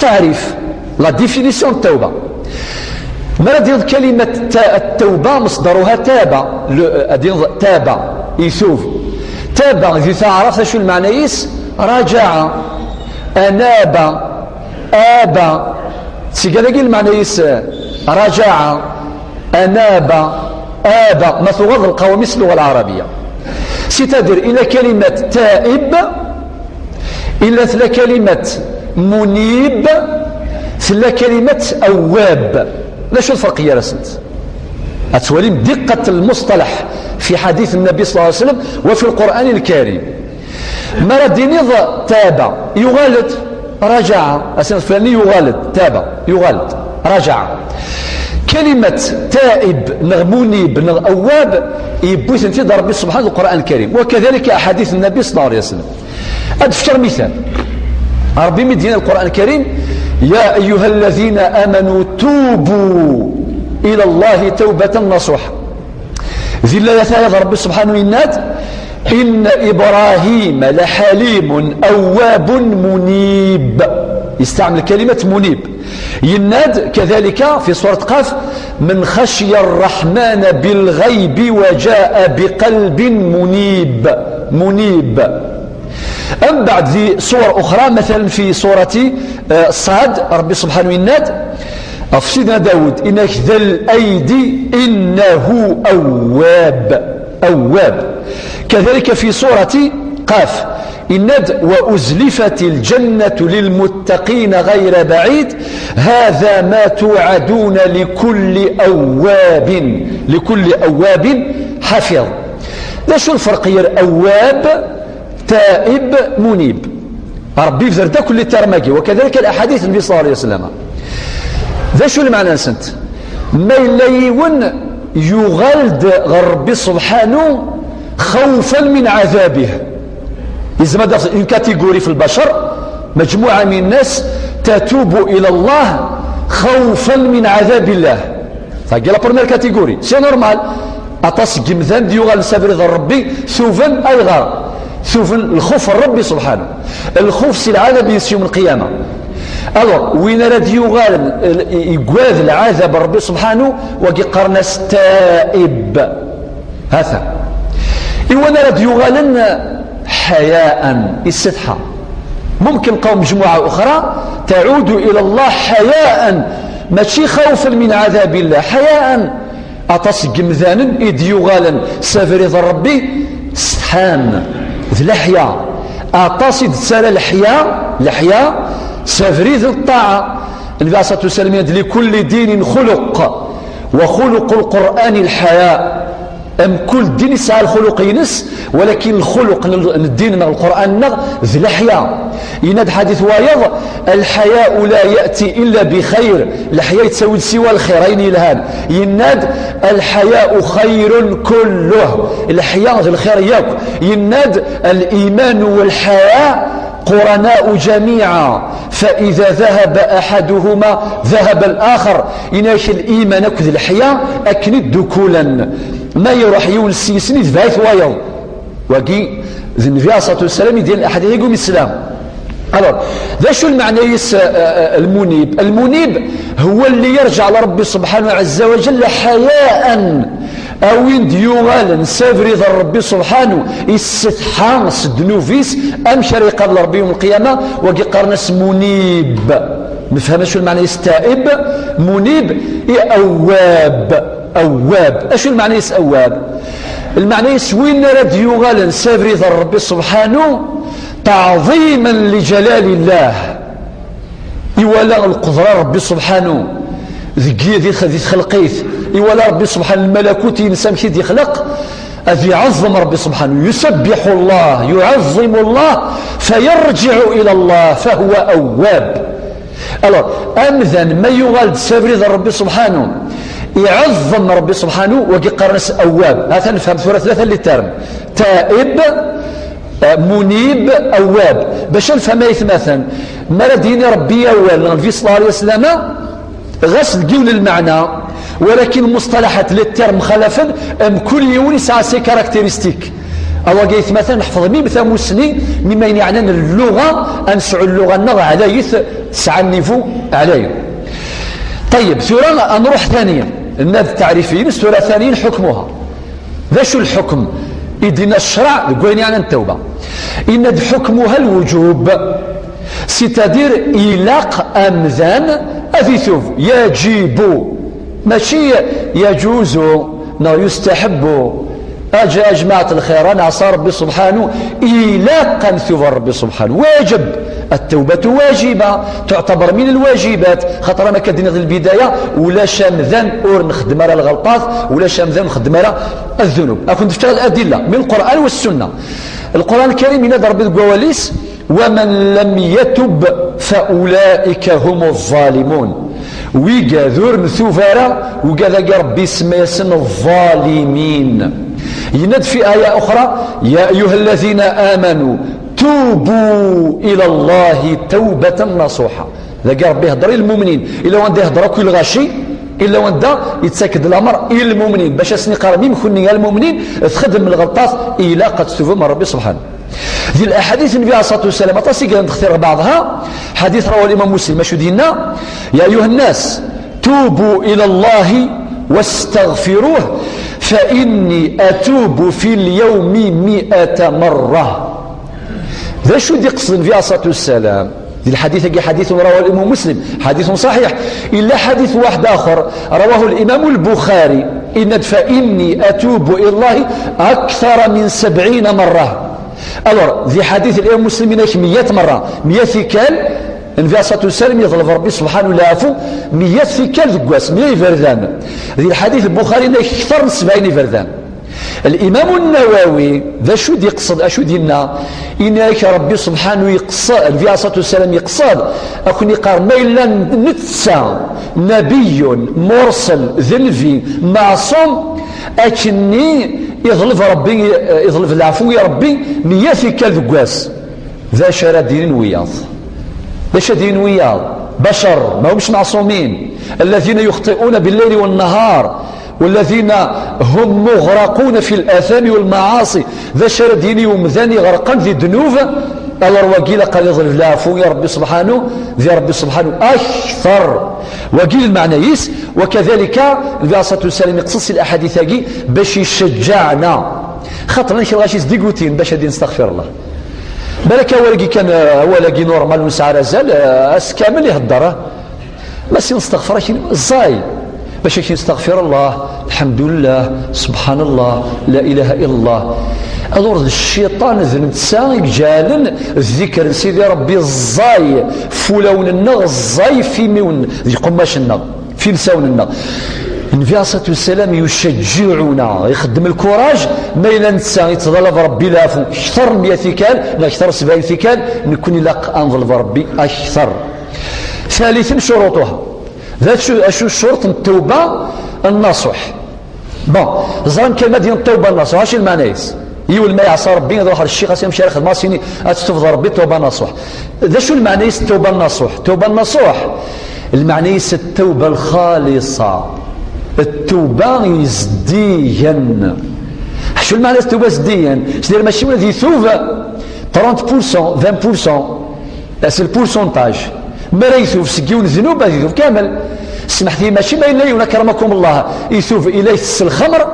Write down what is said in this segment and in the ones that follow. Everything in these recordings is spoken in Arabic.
التعريف لا ديفينيسيون التوبة. مرة كلمة التوبة مصدرها تاب، تاب يثوب، تاب إذا عرفت شو المعنى يس رجع أناب آب سيقال المعنى يس رجع أناب آب ما تغض القواميس اللغة العربية. ستدر إلى كلمة تائب، إلى كلمة منيب، إلى كلمة أواب. لا شو الفرق يا رسنت أتوليم دقة المصطلح في حديث النبي صلى الله عليه وسلم وفي القرآن الكريم. مرة دينيض تاب يغالد رجع أسنة فلاني يغالد تاب يغالد رجع. كلمة تائب منيب أواب يبوث انت ربي سبحانه القرآن الكريم، وكذلك أحاديث النبي صلى الله عليه وسلم. أدفكر مثال ربي مدينة القرآن الكريم يا أيها الذين آمنوا توبوا إلى الله توبة نصوحا. ذي الله يا ربي سبحانه يناد إن إبراهيم لحليم أواب منيب، يستعمل كلمة منيب. يناد كذلك في سورة قاف من خشي الرحمن بالغيب وجاء بقلب منيب منيب. أم بعد ذي صور أخرى مثلا في سورة صاد ربي سبحانه يناد في سيدنا داود إنك ذا الأيدي إنه أواب أواب. كذلك في سورة قاف إناد وأزلفت الجنة للمتقين غير بعيد هذا ما توعدون لكل أواب حفظ. ده شو الفرق يا أواب تائب منيب؟ ربي في ذرده كل الترمجي، وكذلك الأحاديث النبي صلى الله عليه وسلم. ذا شو المعنى نسنت ما يليون يغلد ربي سبحانه خوفا من عذابه. إذا ما دخل إن كاتيجوري في البشر مجموعة من الناس تتوب إلى الله خوفا من عذاب الله، فقال لا برمير كاتيجوري سي نورمال أطاس جمثان ديوغال سافر ربي ثوفا أي غار ثوفا الخوف الربي سبحانه. الخوف سي العذاب يوم القيامة. ألور وين راد يغال يقواذ العذاب ربي سبحانه وقي قرنس تائب هذا إيوانا راد يغالن حياء استدحى. ممكن قوم مجموعة أخرى تعود إلى الله حياء ماشي خوفا من عذاب الله، حياء أتصق مذانا إذ يغالا سافر ربي استحان ذي لحيا أتصد سال لحيا سافري ذي الطاعة. النبي صلى الله عليه وسلم لكل دين خلق وخلق القرآن الحياء. أم كل دين يسعى الخلق ينس، ولكن الخلق الدين من القرآن ذي الحياء. يناد حديث وايض الحياء لا يأتي إلا بخير، الحياء تسوي سوى الخيرين الهان. يناد الحياء خير كله، الحياء ذي الخير ياك. يناد الإيمان والحياء قرناء جميعا، فإذا ذهب أحدهما ذهب الآخر. إناش الإيمان أكذ الحياء أكند دكولا ما يروح يونسي سنيد فايت وايض وقي ذي النبي عليه الصلاة والسلام يدين الأحد يقوم السلام. ألور ذا شو المعنى يس المنيب؟ المنيب هو اللي يرجع لربي سبحانه عز وجل حياء أو يوغال نسافري ذا ربي سبحانه استحان الدنوفيس أمشري قبل ربي يوم القيامة وقي قرنس منيب. نفهم شو المعنى يستائب منيب أواب أواب. أشو المعنى يس أواب؟ المعنى يس وين راد يغال نسافري ذا ربي سبحانه تعظيما لجلال الله. يولا القدرة ربي سبحانه ذي خلقيث، يولا ربي سبحانه الملكوت ينسام كي يخلق أذ يعظم ربي سبحانه يسبح الله يعظم الله فيرجع إلى الله فهو أواب. ألور أمذن ما يغال سافري ذا ربي سبحانه يعظم ربي سبحانه وقي قرنس أواب. هذا نفهم ثلاثة اللي ترم تائب منيب أواب باش نفهم مثلا ما ديني ربي أول النبي صلى الله عليه وسلم غسل قول المعنى، ولكن مصطلحات للترم خلفا كل يوم يسعى سي كاركتيرستيك. أو قيث مثلا نحفظ ميم ثاموسني مما يعني اللغة أنسعوا اللغة النغ على تسعى النيفو عليه. طيب سورة نروح ثانيا الناس التعريفيين. السورة ثانيا حكمها ذا شو الحكم إدنا الشرع قوين يعني التوبة إن حكمها الوجوب ستدير إلاق أمذان أثيثوف يجب ماشي يجوز يستحب أجمعت الخير أنا عصى ربي سبحانه إلاقا ثوف ربي سبحانه واجب التوبة واجبة تعتبر من الواجبات خاطر أنا كدينا في البداية ولا شامذان أور نخدم على الغلطات ولا شامذان نخدم على الذنوب. أكون تفتح الأدلة من القرآن والسنة. القرآن الكريم ينادى ربي القواليس ومن لم يتب فأولئك هم الظالمون ويقا ذور نثوفارا وقال ربي سميسن الظالمين. يناد في آية أخرى يا أيها الذين آمنوا توبوا إلى الله توبة نصوحة. ذا ربي يهضر المؤمنين إلا وان يهضر كل غاشي إلا وان يتساكد الأمر إلى المؤمنين باش أسني قرمي مخني المؤمنين تخدم الغلطات إلى قد تتوب من ربي سبحانه. ذي الأحاديث النبي عليه الصلاة والسلام أطاسي قال نختار بعضها. حديث رواه الإمام مسلم مشو دينا يا أيها الناس توبوا إلى الله واستغفروه فإني أتوب في اليوم 100 مرة. ذا شو دي قصد النبي عليه الصلاة والسلام. الحديث حديث رواه الإمام مسلم حديث صحيح إلا حديث واحد آخر رواه الإمام البخاري إن فإني أتوب إلى الله أكثر من 70 مرة. ألور ذي حديث الإمام مسلم 100 مرة 100 ثكال النبي عليه الصلاة والسلام يطلب ربي سبحانه لافو 100 ثكال ذكواس 100 فردان. ذي الحديث البخاري أكثر من 70 فردان. الإمام النووي ذا شو دي يقصد أشو دينا إنك ربي سبحانه يقصد النبي عليه الصلاة والسلام يقصد أكون يقار ميلا نتسا نبي مرسل ذنبي معصوم أكني يظلف ربي يظلف العفو يا ربي 100 ثكال ذكواس. ذا شرا دين وياض ذا شدين وياض بشر ما همش معصومين الذين يخطئون بالليل والنهار والذين هم مغرقون في الآثام والمعاصي. ذا شر ديني ومذاني غرقان في الذنوب الله وقيل قال يظلف العفو يا ربي سبحانه ذي ربي سبحانه أكثر وقيل المعنى يس. وكذلك النبي عليه الصلاة والسلام يقصص الأحاديث باش يشجعنا خاطر نشي غاشي صديقوتين باش هادي نستغفر الله بالك أولاقي كان أولاقي نورمال ونسعى رزال أس كامل يهدره بس نستغفر الزاي باش نستغفر الله الحمد لله سبحان الله لا إله إلا الله. أدور الشيطان ذنب تساغي جالن الذكر سيدي ربي الزاي فولون النغ الزاي في ميون ذي قماش النغ في لسان النغ. النبي عليه الصلاة والسلام يشجعنا يخدم الكوراج ما إلا نتسا يتظلف ربي لافو أكثر 100 ثكال أكثر 70 ثكال نكون لاق أنظلف ربي أكثر. ثالثا شروطها ذات شو الشروط التوبة النصح. بون زران كلمة ديال التوبة النصح اش المعنيس يول ما يعصى ربي يروح الشيخ اسيم شارخ ماسيني استفضل ربي توبة نصح. ذا شو المعنيس التوبة النصح. التوبة النصح المعنيس التوبة الخالصة التوبة يزديا. شو المعنى التوبة زديا سيدير ماشي ولا ذي ثوب 30% 20% سي البورسونتاج ما لا يثوب سكيون الذنوب هذه يثوب كامل. سمحت لي ماشي ما إلا يكرمكم الله يثوب إلى يتس الخمر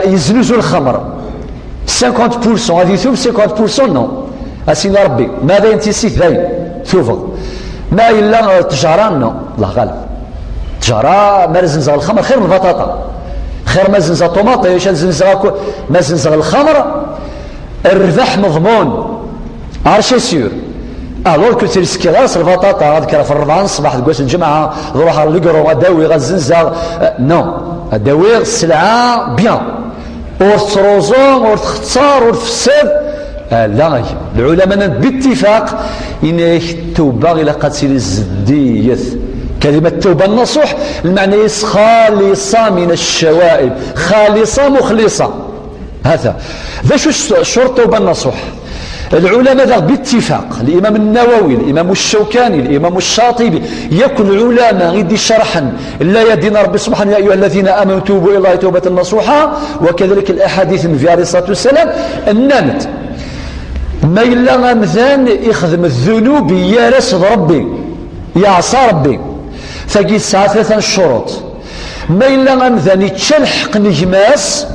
يزنوزو الخمر 50% هذه يثوب 50% نو أسينا ربي ماذا ينتسي ذاي ثوب ما إلا تجاران نو الله غالب تجارة ما زنزغ الخمر خير من البطاطا خير ما زنزغ طوماطة ما زنزغ الخمر الربح مضمون عرشي سيور. الور كنت ريسكي غاس البطاطا هذيك في الربعان الصباح تقواس الجمعه نروح على الكرو اداوي غزنزا نو اداوي السلعه بيان ورتروزو ورتختصار ورتفسد لا العلماء باتفاق ان التوبه الى قد سير الزديث كلمه التوبه النصوح المعنى خالصه من الشوائب خالصه مخلصه. هذا ذا شو شرط التوبه النصوح العلماء باتفاق، الإمام النووي، الإمام الشوكاني، الإمام الشاطبي، يكون العلماء يدي شرحا لا يدينا ربي سبحانه يا أيها الذين آمنوا توبوا إلى الله توبة نصوحا، وكذلك الأحاديث النبي عليه الصلاة والسلام النمت ما إلا مثلا يخدم الذنوب يارس ربي يعصى ربي فقي الساعة 3 شروط ما إلا مثلا يتشلحق نجماس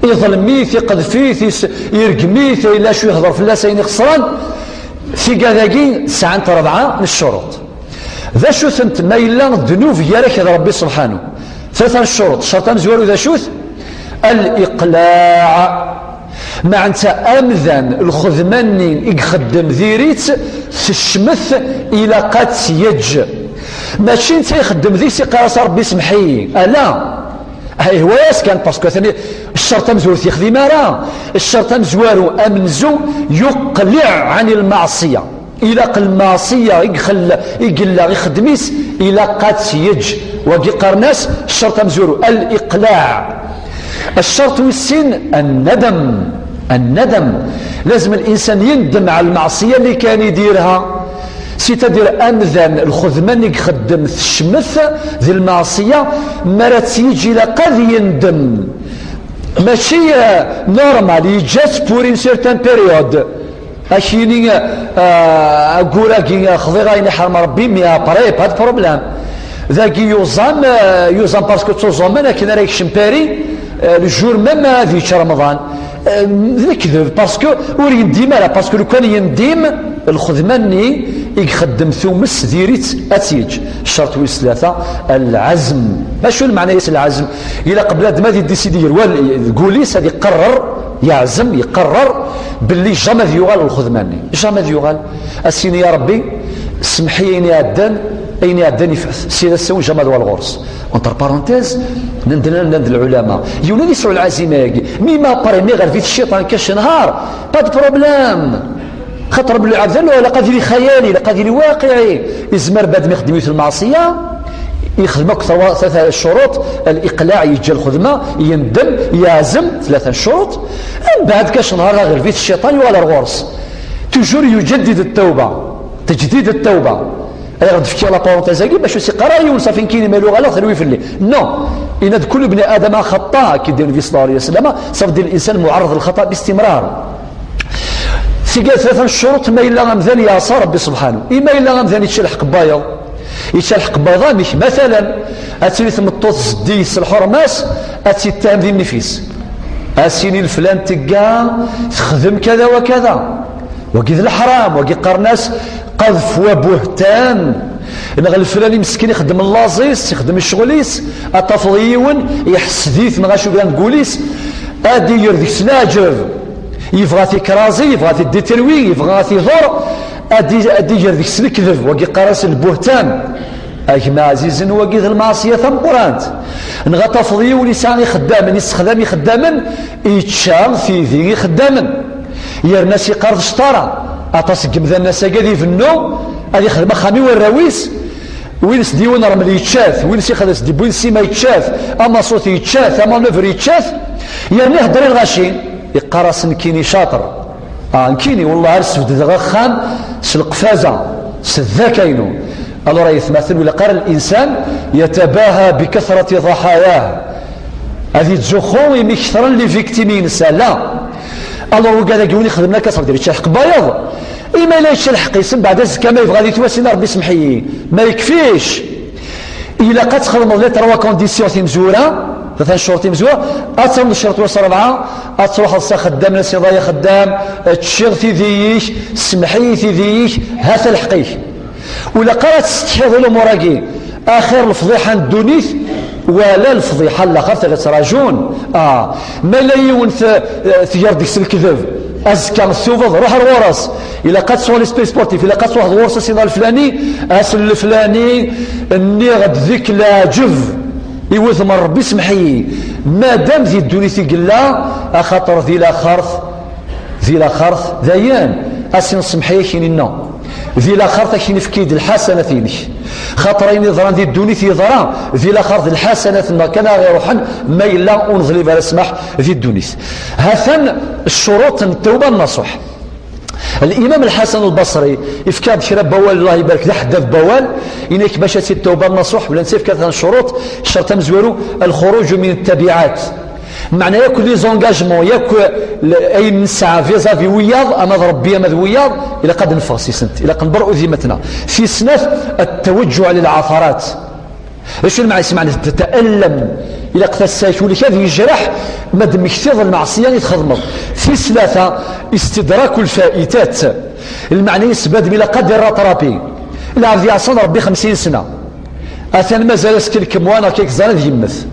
يظلميث يقذفيث يرقميث إلا شو يهضر في اللاسين خسران في كذاكي ساعة 4 من الشروط ذا شو ثنت ما إلا الذنوب يارك هذا ربي سبحانه 3 شروط شرطان زوالو ذا شوث الإقلاع مع انت امذن الخذماني يخدم ذيريت في الشمث الى قد يج ماشي انت يخدم ذي سيقراص ربي سمحي لا هاي هو كان باسكو ثاني الشرط مزور يخدم راه الشرط مزوارو امنزو يقلع عن المعصيه الى المعصيه يقلا يخدميس الى قد يج وكي قرناس الشرط مزورو الاقلاع الشرط والسن الندم لازم الإنسان يندم على المعصية اللي كان يديرها سيتدير أمذن الخذمان يخدم في الشمث ذي المعصية مرات يجي لقد يندم ماشي نورمال يجاز بورين سيرتان بيريود أشيني أقول خضيغا حرم ربي ميا بريب هاد بروبلام ذاكي يوزان باسكو توزان لكن رايك شمباري الجور ميم هذه رمضان نكذب باسكو ورين ديما باسكو لو كان ينديم الخدماني يخدم ثومس ديريت اتيج الشرط والثلاثه العزم ماشي المعنى يس العزم الى قبل ما ديسيدير الكوليس هذا يقرر يعزم يقرر باللي جامد يغال الخدماني جامد يغال اسيني يا ربي سمحيني عدان اين عداني سيدا السوي جامد والغرس انتر بارونتيز نندل العلماء يولي يسعوا العزيمه ميما بريمي غير في الشيطان كاش نهار با بروبليم خاطر بلي عبد ولا قادر خيالي لا قادر واقعي يزمر بعد ما يخدم في المعصيه يخدمك 3 شروط الاقلاع يجي الخدمه يندم يعزم 3 شروط من بعد كاش نهار غير في الشيطان ولا الغرس توجور يجدد التوبه تجديد التوبه غادي تفكي لا بارونتيز باش يقرا يوصف فين كاين مالو غلط خلوي في اللي نو ان كل ابن ادم خطاء كيدير النبي صلى الله عليه وسلم صافي ديال الانسان معرض للخطا باستمرار في قال 3 شروط ما الا غمذان يعصى ربي سبحانه اما الا غمذان يتشلحق بيض يتشلحق بيضا مش مثلا اتي ثم الطوس الديس الحرماس اتي التهم ذي النفيس اسيني الفلان تقا تخدم كذا وكذا وكذا الحرام وكي قرناس قذف وبهتان الفلاني مسكين يخدم اللازيس يخدم الشغليس التفضيون يحس ديث ما غاشو كان نقوليس ادي يردك سناجر يبغى تكرازي يبغى تديتروي يبغى تضر ادي يردك سنكذب وكي قراس البهتان اجمع عزيز وكي المعصيه ثمبرانت نغا تفضيون لساني خداما يستخدم خداما يتشال في ذي خداما يرناس يقرض شطاره أتصقم ذا الناس قاذي في النوم هذه خدمة خامي والراويس وين سديون رملي يتشاف وين سيخذ سدي وين سيما يتشاف أما صوتي يتشاف أما نفر يتشاف يعني هدري الغاشين يقرص نكيني شاطر نكيني والله عرس دغخان سلقفازة سذاكينو الله راه يتمثل ولا قال الإنسان يتباهى بكثرة ضحاياه هذه تزخو يمكثرا لي فيكتيمين لا الله قال يقول يخدم لك صافي يتشلحق بياض إما لا يتشلحق يسم بعد كما يبغى يتواسينا ربي يسمحيه ما يكفيش إلا قد تخدم الله 3 كونديسيون مزوره 3 شروط مزوره أتصل الشرط وصل 4 أتروح خدام ناس يضايا خدام تشير في ذيش سمحي في ذيش هذا الحقيق ولا قالت تستحيض الأمور آخر الفضيحة الدونيث ولا الفضيحة الآخر تغتراجون ما لا يون ثيار ديك الكذب أزكى الثوفض روح الورس إلا قد سوى لسبي سبورتيف إلا قد سوى الورس السيدة الفلاني أسل الفلاني أني غد ذيك لا جف يوث من ربي سمحي ما دام ذي الدونيث قلا أخاطر ذي لا خرث ذيان أسن سمحي كينينا ذي لا خرث كين في كيد الحسنة ثينك خاطرين يظران ذي الدوني في ظران ذي لا خرث الحسنة ما كان يروحن ما إلا أنظلي بلا سمح ذي الدونيس هثن الشروط التوبة النصح الإمام الحسن البصري إفكاد شرب بوال الله يبارك له حدث بوال إنك باش تسير التوبة النصوح ولا نسيف كثر الشروط الشرط مزوالو الخروج من التبعات معنى ياكل لي زونجاجمون ياكل أي نسعى في وياض أما ربي أما وياض إلى قد نفغسي سنت إلى قد نبرأ ذمتنا في سنة التوجع للعثرات ايش المعنى تتألم إلى قد السيكون هذه الجرح مد مكتظ المعصية يتخضمض في ثلاثة استدراك الفائتات المعنى يسبد بلا قدر رطرابي لا في عصان ربي 50 سنة أثنى ما زال سكلكم وانا كيك زال يمث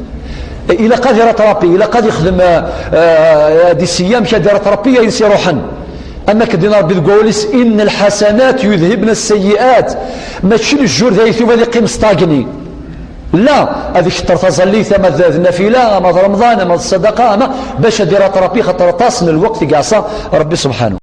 إلى قدر رطرابي إلى قد يخدم دي سيام كدر رطرابي ينسي روحا أما كدينا ربي القوليس إن الحسنات يذهبن السيئات ما تشيل الجور ذا يثوب هذه قيم ستاقني لا هذيك ترتزلي ثم النافلة أما رمضان أما الصدقة أما باش دير ربي خطر تصل الوقت قاصة ربي سبحانه